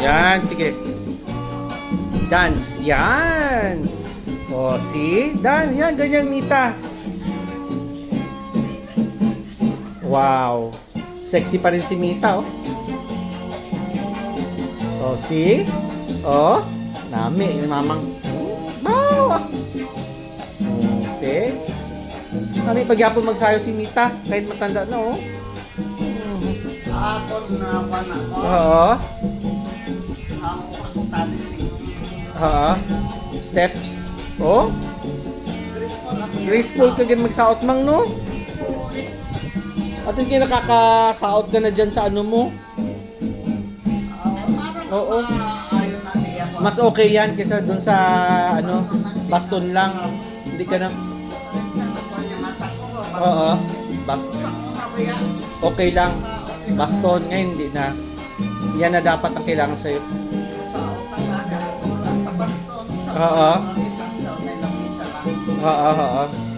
Yan, sige. Dance. Yan. O, see? Dance. Yan, ganyan, Mita. Wow. Sexy pa rin si Mita, oh. O, see? O, nami, mamang. Wow. Okay. Nami, pagyapon magsayo si Mita. Kahit matanda na, oh. Hapon na pa na ko. Oo. Ako ang tali si Oo. Steps. Oh. Graceful ako. Graceful ka din magsaot mang, no? At hindi nakakasaot ka na dyan sa ano mo. Oo. Ayun na niya ko. Mas okay yan kaysa dun sa ano, baston lang. Hindi ka na. Oo. Okay lang. Baston ngayon hindi na. Yan na dapat ang kailangan sa'yo. Oo. Oo, oo.